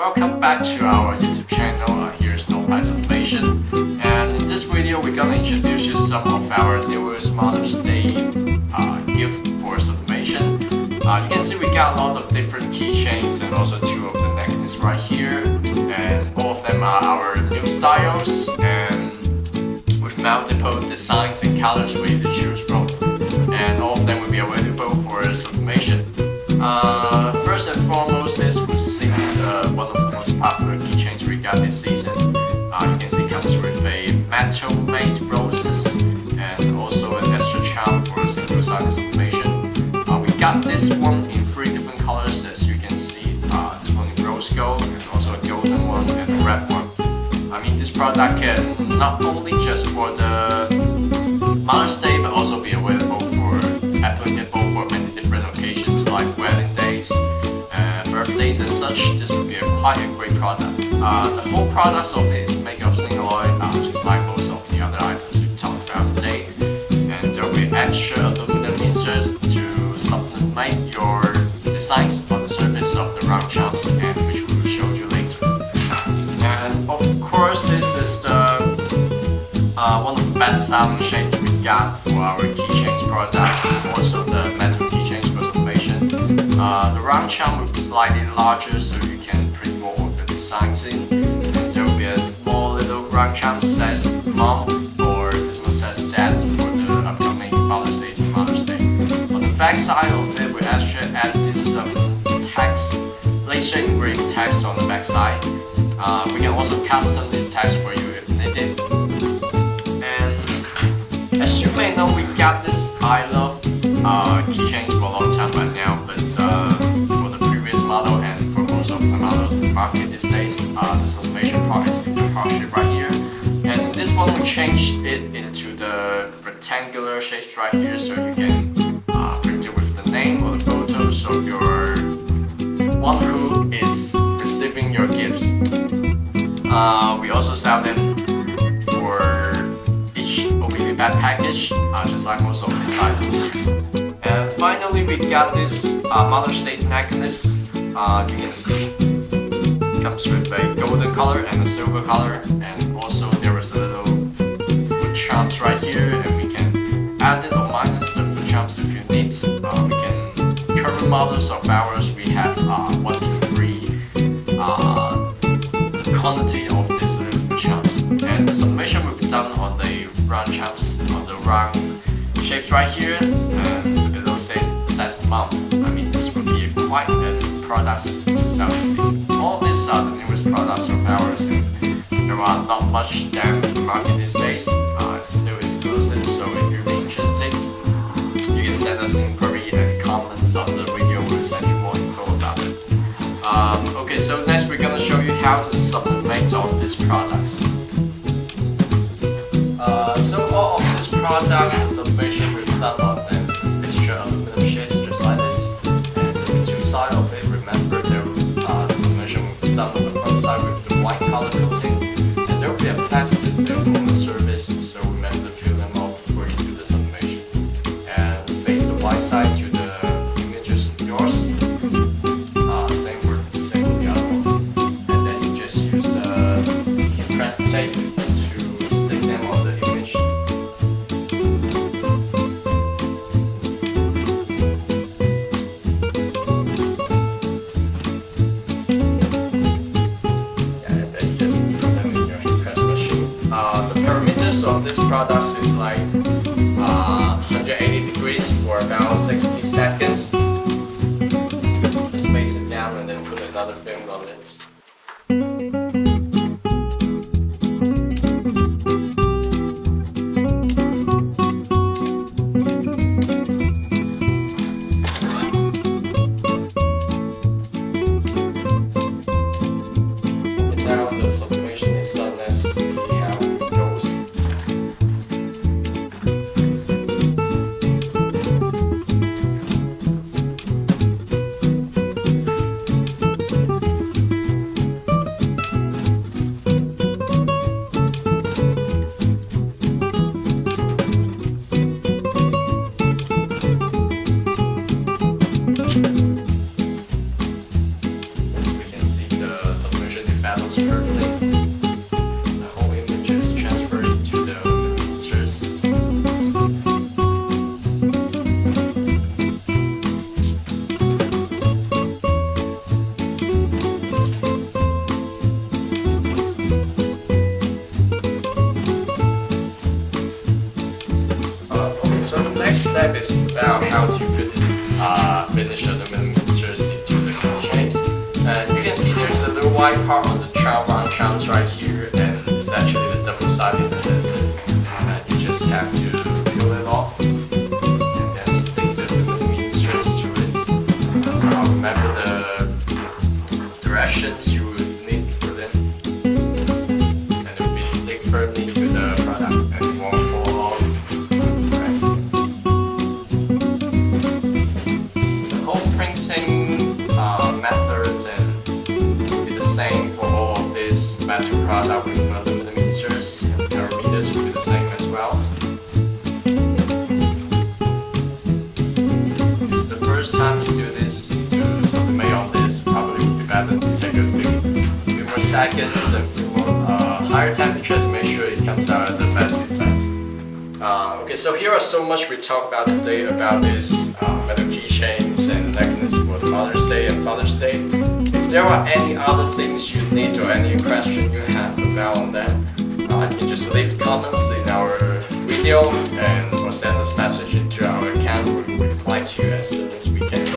Welcome back to our YouTube channel. Here's Sublimation, and in this video we're gonna introduce you some of our newest Mother's Day gift for Sublimation. You can see we got a lot of different keychains and also two of the necklaces right here, and all of them are our new styles and with multiple designs and colors for you to choose from, and all of them will be available for Sublimation. First and foremost, this was one of the most popular keychains we got this season. You can see it comes with a metal made roses and also an extra charm for a single-sided sublimation. We got this one in 3 different colors, as you can see. This one in rose gold, and also a golden one and a red one. I mean, this product can not only just for the Mother's Day, but also be available applicable for many different occasions like wedding days, birthdays and such. This would be quite a great product. The whole product of it is made of single oil, just like most of the other items we talked about today. And there will be extra aluminum inserts to supplement your designs on the surface of the round charms, and which we will show you later. And of course, this is the one of the best selling shapes we got for our keychains product, also the metal keychains for Sublimation. The round charm will be slightly larger, so you can print more of the designs in. And there will be a small little round charm says Mom, or this one says Dad for the upcoming Father's Day and Mother's Day. On the back side of it, we actually add this text, laser engraved text on the back side. We can also custom this text for you if needed. As you may know, we got this I Love keychains for a long time by now, but for the previous model and for most of the models in the market these days, the Sublimation part is in the heart shape right here. And in this one, we changed it into the rectangular shapes right here, so you can print it with the name or the photos of your one who is receiving your gifts. We also sell them for bag package, just like most of these items. And finally, we got this Mother's Day necklace. You can see it comes with a golden color and a silver color, and also there is a little foot charms right here, and we can add it or minus the foot charms if you need. We can current models of ours. We have 1, 2, 3 quantity of these little foot charms, and the sublimation will be done on the round charms, on the round shapes right here, and below says Mom. I mean, this would be quite a products to sell this season. All these are the newest products of ours, and there are not much them in the market these days. It's still exclusive, so if you're interested, you can send us an inquiry and comments on the video. We'll send you more info about it. Okay, so next we're gonna show you how to sublimate all these products. So all of this product and sublimation will be done on an extra aluminum sheets just like this. And the two sides of it, remember, the sublimation will be done on the front side with the white color coating, and there will be a plastic film on the surface, so remember to peel them off before you do the sublimation. And face the white side to the images of yours. Same for the other one. And then you just use the heat press tape to stick them on the image. And then you just put them in your heat press machine. The parameters of this product is like 180 degrees for about 60 seconds. Just face it down and then put another film on it. Sublimation is done. Let's see how it goes. petals perfectly. The whole image is transferred into the millimeters. So the next step is about how to put this finish of the millimeters into the keychains. And you can see there's a little white part on the round charms right here, and it's actually the double-sided adhesive. And you just have to peel it off and then stick the millimeters to it. Remember the directions you would need for them, and it will be stick firmly to the product and it won't fall off. Method and be the same for all of this metal product with the millimeters and parameters will be the same as well. If it's the first time you do this, to sublimate on this, probably would be better to take a few more seconds and few more higher temperature to make sure it comes out at the best effect. Okay, so here are so much we talked about today about this metal keychains and mechanism for the Mother's Day and Father's Day. If there are any other things you need or any question you have about on that, you can just leave comments in our video and or send us message into our account.